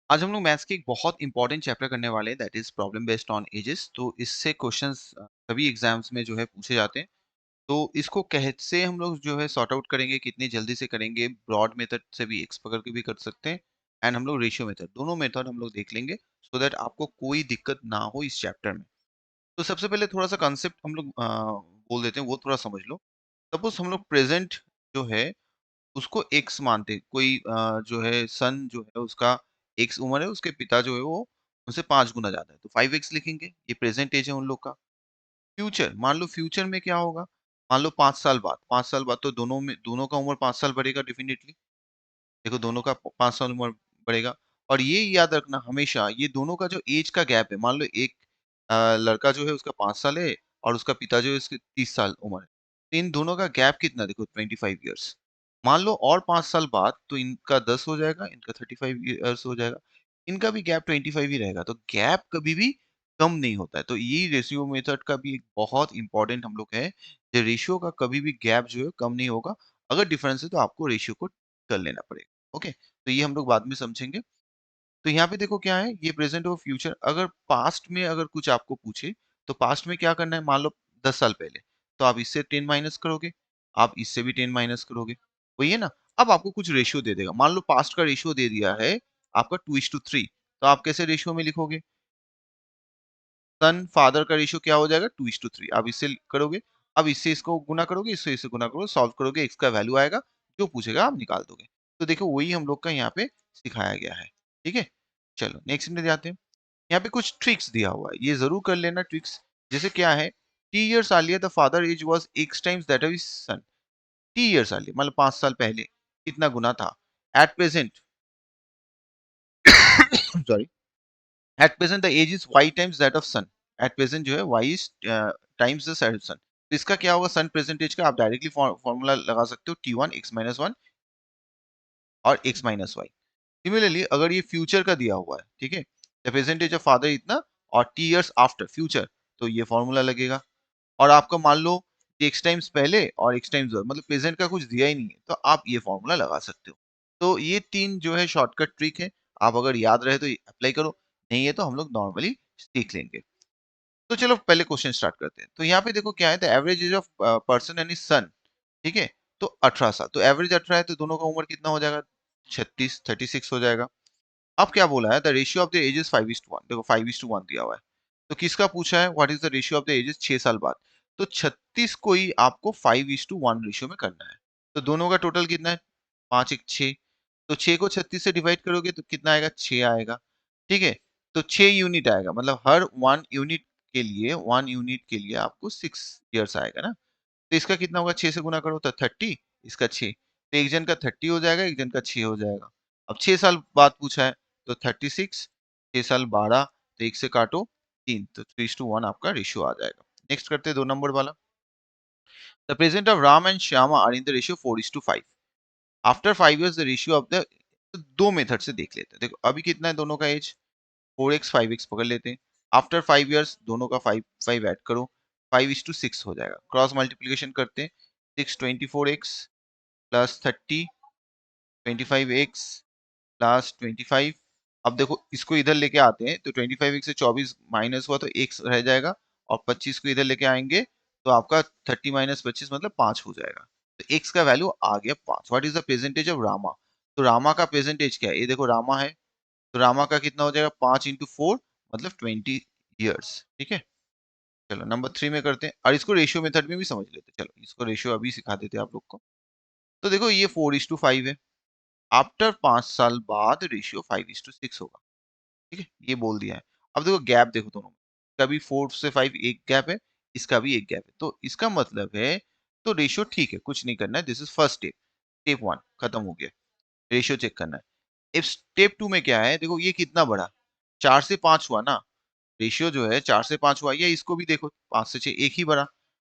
आज हम लोग मैथ्स के एक बहुत इंपॉर्टेंट चैप्टर करने वाले हैं that is problem based on edges. तो इससे क्वेश्चंस सभी एग्जाम्स में जो है पूछे जाते हैं। तो इसको कैसे हम लोग जो है सॉर्ट आउट करेंगे, कितनी जल्दी से करेंगे, ब्रॉड मेथड से भी एक्स पकड़ के भी कर सकते हैं एंड हम लोग रेशियो मेथड, दोनों मेथड हम लोग देख लेंगे सो दैट आपको कोई दिक्कत ना हो इस चैप्टर में। तो सबसे पहले थोड़ा सा कंसेप्ट हम लोग बोल देते हैं, वो थोड़ा समझ लो। सपोज हम लोग प्रेजेंट जो है उसको एक्स मानते हैं। कोई जो है सन जो है उसका एक्स उम्र है, उसके पिता जो है वो उनसे 5 गुना ज़्यादा है, तो 5x लिखेंगे। ये प्रेज़ेंट एज है उन लोग का। फ्यूचर, मान लो फ्यूचर में क्या होगा? मान लो 5 साल बाद, 5 साल बाद तो दोनों का उम्र 5 साल बढ़ेगा डेफ़िनिटली। देखो दोनों का 5 साल उम्र बढ़ेगा। और ये याद रखना हमेशा, ये दोनों का जो एज का गैप है, मान लो एक लड़का जो है उसका 5 साल है और उसका पिता जो है उसके 30 साल उम्र है। तो इन दोनों का गैप कितना देखो, 25 इयर्स। मान लो और 5 साल बाद तो इनका 10 हो जाएगा, इनका 35 इयर्स हो जाएगा। इनका भी गैप 25 ही रहेगा। तो गैप कभी भी कम नहीं होता है। तो ये रेशियो मेथड का भी एक बहुत इंपॉर्टेंट हम लोग है, जो रेशियो का कभी भी गैप जो है कम नहीं होगा। अगर डिफरेंस है तो आपको रेशियो को कर लेना पड़ेगा। ओके, तो ये हम लोग बाद में समझेंगे। तो यहाँ पे देखो क्या है, ये प्रेजेंट और फ्यूचर। अगर पास्ट में अगर कुछ आपको पूछे तो पास्ट में क्या करना है, मान लो 10 साल पहले, तो आप इससे 10 माइनस करोगे, आप इससे भी 10 माइनस करोगे, वही है ना। अब आपको कुछ रेशियो दे देगा, मान लो पास्ट का रेशियो दे दिया है आपका 2:3, तो आप कैसे रेशियो में लिखोगे? सन फादर का रेशियो क्या हो जाएगा, 2:3। आप इससे करोगे, अब इससे इसको गुना करोगे, इससे इसे गुना करोगे, सॉल्व करोगे, एक्स का वैल्यू आएगा, जो पूछेगा आप निकाल दोगे। तो देखो वही हम लोग का यहाँ पे सिखाया गया है। ठीक है, चलो नेक्स्ट में जाते हैं। यहाँ पे कुछ ट्रिक्स दिया हुआ है, ये जरूर कर लेना ट्रिक्स। जैसे क्या है, T years earlier the father age was X times that of his son. T years earlier मतलब 5 साल पहले कितना गुना था। At present sorry, at present the age is Y times that of son. At present जो है Y is times the son. तो इसका क्या होगा, सन प्रेजेंटेज का आप डायरेक्टली फॉर्मूला लगा सकते हो, T1 x-1 और x-y। सिमिलरली अगर ये फ्यूचर का दिया हुआ है, ठीक है, द प्रेजेंटेज ऑफ फादर इतना और टी इयर्स आफ्टर फ्यूचर, तो ये फॉर्मूला लगेगा। और आपका मान लो एक्स टाइम्स पहले और एक्स टाइम्स मतलब प्रेजेंट का कुछ दिया ही नहीं है, तो आप ये फॉर्मूला लगा सकते हो। तो ये 3 जो है शॉर्टकट ट्रिक है। आप अगर याद रहे तो अप्लाई करो, नहीं है तो हम लोग नॉर्मली सीख लेंगे। तो चलो पहले क्वेश्चन स्टार्ट करते हैं। तो यहाँ पे देखो क्या है, the average age of person and his son, ठीक है, तो 18 साल। तो एवरेज 18 है, तो दोनों का उम्र कितना हो जाएगा, 36 हो जाएगा। अब क्या बोला है, the ratio of the ages 5:1। देखो 5:1 दिया हुआ है। तो किसका पूछा है, what is the ratio of the ages 6 साल बाद। तो 36 को ही आपको 5:1 रेशियो में करना है। तो दोनों का टोटल कितना है, 5 1 6। तो 6 को 36 से डिवाइड करोगे तो कितना आएगा, 6 आएगा। ठीक है, तो 6 यूनिट आएगा, मतलब हर 1 यूनिट के लिए आपको 6 ईयर्स आएगा ना। तो इसका कितना होगा, 6 से गुना करो तो 30, इसका 6, तो एक जन का 30 हो जाएगा, एक जन का 6 हो जाएगा। अब 6 साल बाद पूछा है, तो 36, 6 साल 12, तो 1 से काटो 3, तो 3:1 आपका रेशियो आ जाएगा। नेक्स्ट करते हैं 2 नंबर वाला। The present of Ram and Shyama are in the ratio 4:5। After 5 years the ratio of the, तो दो मेथड से देख लेते हैं। देखो अभी कितना है दोनों का एज, 4x 5x पकड़ लेते हैं। आफ्टर 5 इयर्स दोनों का 5 5 ऐड करो, 5:6 हो जाएगा। क्रॉस मल्टीप्लिकेशन करते हैं, 6 24x प्लस 30, 25x प्लस 25। अब देखो इसको इधर लेके आते हैं, तो 25x से 24 माइनस हुआ तो x रह जाएगा, और 25 को इधर लेके आएंगे तो आपका 30 माइनस 25 मतलब 5 हो जाएगा। तो x का वैल्यू आ गया 5। What is the present age of Rama. तो रामा का प्रेजेंटेज क्या है, ये देखो रामा है, तो रामा का कितना हो जाएगा, 5 इंटू 4 मतलब 20 ईयर्स। ठीक है, चलो नंबर 3 में करते हैं, और इसको रेशियो मेथड में भी समझ लेते हैं। चलो इसको रेशियो अभी सिखा देते हैं आप लोग को। तो देखो ये 4:5 है, आफ्टर 5 साल बाद रेशियो 5:6 होगा। ठीक है, ये बोल दिया है। अब देखो गैप देखो दोनों में, कभी 4 से 5 एक गैप है, इसका भी एक गैप है, तो इसका मतलब है तो रेशियो ठीक है, कुछ नहीं करना है। This is first step, step 1 खत्म हो गया, रेशियो चेक करना है। अब स्टेप 2 में क्या है, देखो ये कितना बढ़ा, 4 से 5 हुआ ना, रेशियो जो है 4 से 5 हुआ, या इसको भी देखो 5 से 6 एक ही बढ़ा।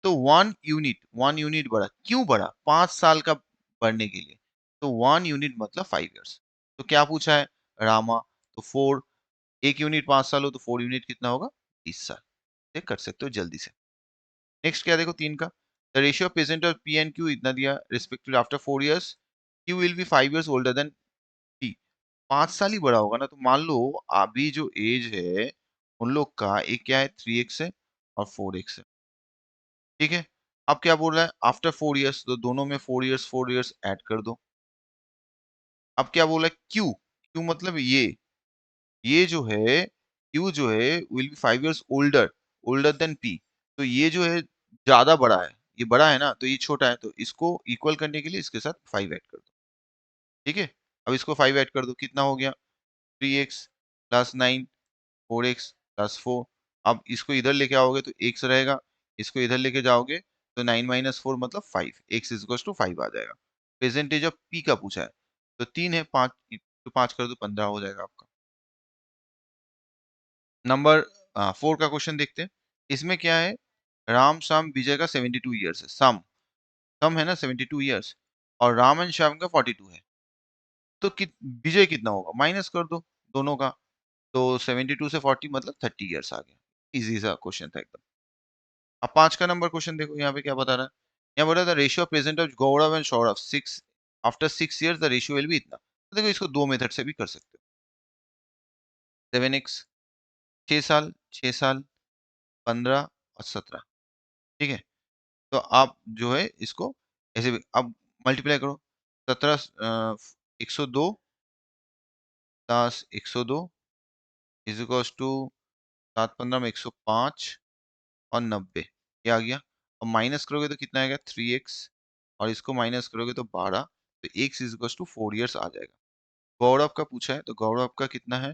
तो 1 यूनिट बढ़ा, क्यों बढ़ा, 5 साल का बढ़ने के लिए। तो 1 यूनिट मतलब 5 इयर्स। तो क्या पूछा है, रामा, तो 4, 1 यूनिट 5 साल हो तो 4 यूनिट कितना होगा, 30 साल। ये कर सकते हो जल्दी से। नेक्स्ट क्या देखो 3 का, द रेशियो ऑफ प्रेजेंट और पी एंड क्यू इतना दिया, respectively after 4 years Q will be 5 years older than P. 5 साल ही बड़ा होगा ना, तो मान लो अभी जो एज है उन लोग का, एक क्या है 3x है और 4x है, ठीक है। अब क्या बोल रहा है आफ्टर 4 इयर्स, तो दोनों में 4 इयर्स ऐड कर दो। अब क्या बोला है क्यू, क्यू मतलब ये जो है क्यू जो है will be 5 years older, older than P. तो ये जो है ज्यादा बड़ा है, ये बड़ा है ना, तो ये छोटा है, तो इसको इक्वल करने के लिए इसके साथ 5 ऐड कर दो, ठीक है। अब इसको 5 ऐड कर दो, कितना हो गया 3x प्लस 9, 4x प्लस 4। अब इसको इधर लेके आओगे तो x रहेगा, इसको इधर लेके जाओगे तो 9 - 4 मतलब 5, x इज इक्वल टू 5 आ जाएगा। प्रेजेंटेज ऑफ p का पूछा है, तो 3 है, 5 तो 5 कर दो 15 हो जाएगा आपका। नंबर 4 का क्वेश्चन देखते हैं। इसमें क्या है, राम श्याम विजय का 72 ईयर्स है, सम है ना 72 ईयर्स, और राम एंड श्याम का 42 है। तो विजय कितना होगा, माइनस कर दो दोनों का, तो 72 से 40 मतलब 30 ईयर्स आ गया। इजी सा क्वेश्चन था एकदम। अब 5 का नंबर क्वेश्चन देखो, यहाँ पे क्या बता रहा है। यहाँ बोला था ratio of present of Gaurav and Saurabh 6 after 6 years the ratio will be इतना। तो देखो इसको दो मेथड से भी कर सकते हो। 7x 6 साल, 6 साल, 15 और 17, ठीक है। तो आप जो है इसको ऐसे भी अब मल्टीप्लाई करो, 17 102 प्लस 102 इज इक्वल्स टू 7 15 में 105 और 90, ये आ गया। और माइनस करोगे तो कितना आएगा 3x, और इसको माइनस करोगे तो 12, तो x is equals to 4 years आ जाएगा। गौरव का पूछा है, तो गौरव का कितना है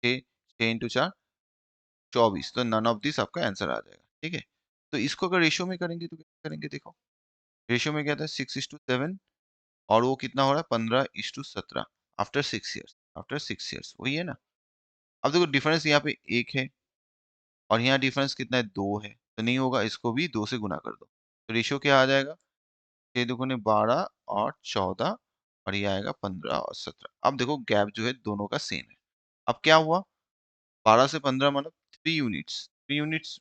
6, 6 इंटू 4 24, तो नन ऑफ दिस आपका आंसर आ जाएगा, ठीक है। तो इसको अगर रेशियो में करेंगे तो क्या करेंगे, देखो रेशियो में क्या था 6:7, और वो कितना हो रहा है 15:17 आफ्टर 6 इयर्स, आफ्टर 6 इयर्स वही है ना। अब देखो डिफरेंस यहाँ पे 1 है और यहाँ डिफरेंस कितना है 2 है, तो नहीं होगा, इसको भी 2 से गुना कर दो, तो रेशियो क्या आ जाएगा 6 दूनी 12 और 14, और ये आएगा 15 और 17। अब देखो गैप जो है दोनों का सेम है। अब क्या हुआ 12 से 15 मतलब 3 यूनिट्स, 3 यूनिट्स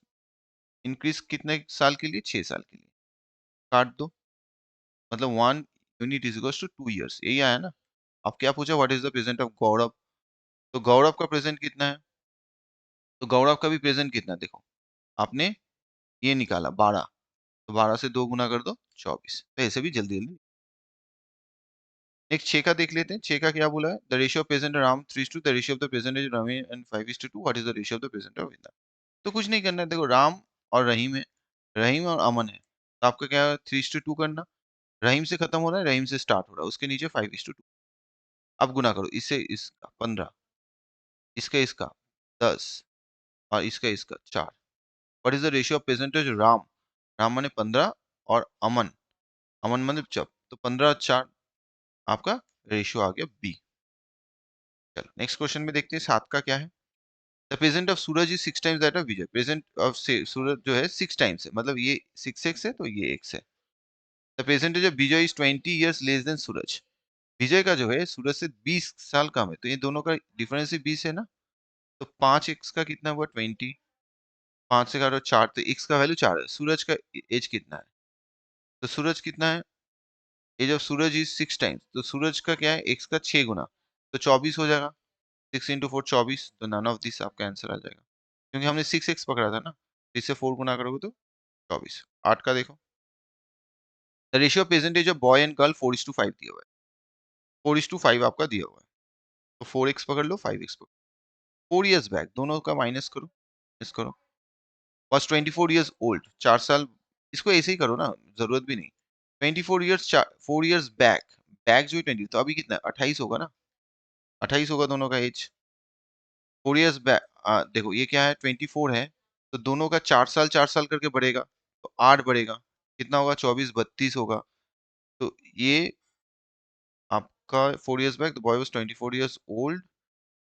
इंक्रीज कितने साल के लिए 6 साल के लिए, काट दो, मतलब 1 unit is equal to 2 years, यही आया ना। अब क्या पूछा what is the present of Gaurav, तो गौरव का प्रेजेंट कितना है, तो गौरव का भी प्रेजेंट कितना, देखो आपने ये निकाला 12, तो 12 से 2 गुना कर दो 24, तो ऐसे भी जल्दी जल्दी। नेक्स्ट 6 का देख लेते हैं, 6 का क्या बोला है the ratio of present Ram 3:2 the ratio of the present is Ravi and 5:2 what is the ratio of the present of Vinda. तो कुछ नहीं करना है, देखो राम और रहीम है, रहीम और अमन है, तो आपका क्या है 3:2 करना, रहीम से खत्म हो रहा है, रहीम से स्टार्ट हो रहा है, उसके नीचे 5:2। अब गुना करो, इससे इसका 15, इसका 10 और इसका 4। What is the ratio of percentage Ram, Ram माने 15 और अमन, अमन माने जब, तो 15 और 4 आपका रेशियो आ गया बी। चलो नेक्स्ट क्वेश्चन में देखते हैं 7 का क्या है। The present of Suraj is 6 times that of Vijay, present of Suraj जो है 6 टाइम्स है, मतलब ये 6x है तो ये x है। The present age of Vijay is 20 years less than Suraj, Vijay का जो है सूरज से 20 साल कम है, तो ये दोनों का डिफरेंस ही 20 है ना। तो 5x का कितना हुआ 20, 5 से काटो 4, तो x का वैल्यू 4 है। सूरज का एज कितना है, तो सूरज कितना है, age of Suraj is 6 times, तो सूरज का क्या है x का 6 गुना, तो 24 हो जाएगा। 6 × 4 24, तो नन ऑफ दिस आपका आंसर आ जाएगा, क्योंकि हमने 6x पकड़ा था ना, तो इससे 4 गुना करोगे तो 24। 8 का देखो, the ratio of percentage of boy and girl 4:5 दिया हुआ है, 4:5 आपका दिया हुआ है, तो 4x पकड़ लो 5x पकड़, 4 इयर्स बैक दोनों का माइनस करो, माइनस करो, was 24 years old 4 साल, इसको ऐसे ही करो ना, जरूरत भी नहीं। 24 ईयर्स 4 इयर्स बैक, बैक जो है 20, तो अभी कितना 28 होगा ना, 28 होगा दोनों का एज। 4 इयर्स बैक देखो ये क्या है 24 है, तो दोनों का 4 साल 4 साल करके बढ़ेगा, तो 8 बढ़ेगा, कितना होगा 24 32 होगा। तो ये आपका 4 years back the boy was 24 years old,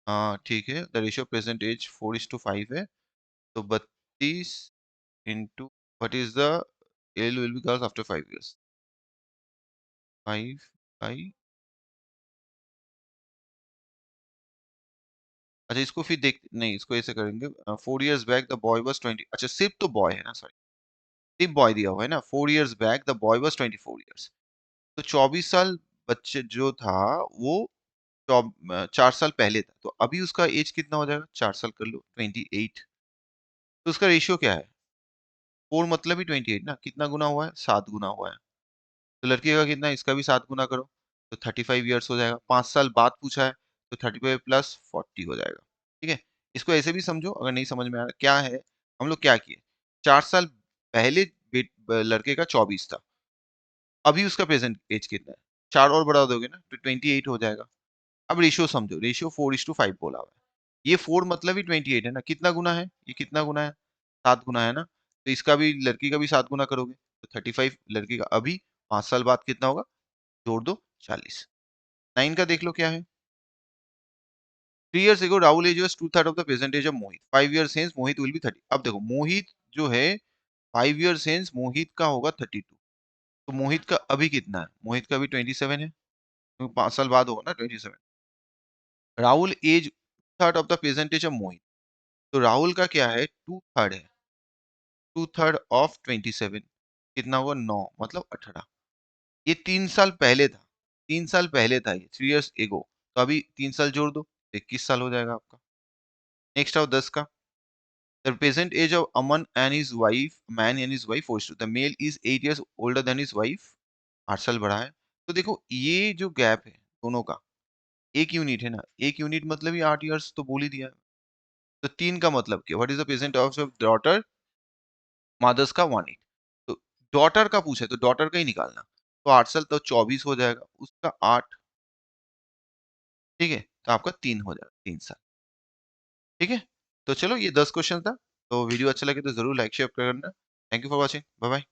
हाँ ठीक है, द रेशियो प्रेजेंट एज 4:5 है, तो 32 into what is the L will be girls after 5 years 5 5। अच्छा इसको फिर देख, नहीं इसको ऐसे करेंगे 4 years back the boy was 20, अच्छा सिर्फ तो बॉय है ना, सॉरी सिर्फ बॉय दिया हुआ है ना। 4 years back the boy was 24 years, तो 24 साल बच्चे जो था वो 4 साल पहले था, तो अभी उसका एज कितना हो जाएगा? 4 साल कर लो, 28। तो उसका रेशियो क्या है? 4 मतलब ही 28 ना, कितना गुना हुआ है? 7 गुना हुआ है। तो लड़के का कितना है? इसका भी 7 गुना करो, तो 35 ईयर्स हो जाएगा। 5 साल बाद पूछा है, तो 35 प्लस 40 हो जाएगा। ठीक है? इसको ऐसे भी समझो, अगर नहीं समझ में आ रहा क्या है, हम लोग क्या किए, 4 साल पहले लड़के का 24 था, अभी उसका प्रेजेंट एज कितना है? 4 और बढ़ा दोगे ना, तो 28 हो जाएगा। अब रेशियो समझो, रेशियो 4:5 बोला हुआ है। ये 4 मतलब ही 28 है ना, कितना गुना है? ये कितना गुना है? 7 गुना है ना? तो इसका भी, लड़की का भी 7 गुना करोगे, तो 35 लड़की का अभी, 5 साल बाद कितना होगा? जोड़ दो, 40। 9 का देख लो क्या है? 3 years ago Rahul age was 2/3 of the present age of Mohit. 5 years hence Mohit will be 30. अब देखो मोहित जो है 5 years hence मोहित का होगा 32। तो मोहित का अभी कितना है? मोहित का अभी 27 है, तो 5 साल बाद होगा ना 27। Rahul age third of the present age of Mohit, तो राहुल का क्या है? 2/3 है, 2/3 ऑफ 27 कितना होगा? 9 मतलब 18। ये 3 साल पहले था, 3 साल पहले था ये, 3 years ago। तो अभी 3 साल जोड़ दो, 21 साल हो जाएगा आपका। नेक्स्ट आओ 10 का। The present age of Aman and his wife, man and his wife, 4:2. The male is 8 years older than his wife. 8 साल बड़ा है। तो देखो ये जो गैप है दोनों का, एक यूनिट है ना, एक यूनिट मतलब ही 8 इयर्स तो बोल ही दिया। तो 3 का मतलब क्या? What is the present of daughter? Mothers का 1/8। तो डॉटर का पूछा है, तो डॉटर का ही निकालना। तो 8 साल तो 24 हो जाएगा, उसका 8। ठीक है? तो आपका 3 हो जाएगा, 3 साल। ठीक है? तो चलो ये 10 क्वेश्चन था। तो वीडियो अच्छा लगे तो जरूर लाइक शेयर करना। Thank you for watching. Bye bye.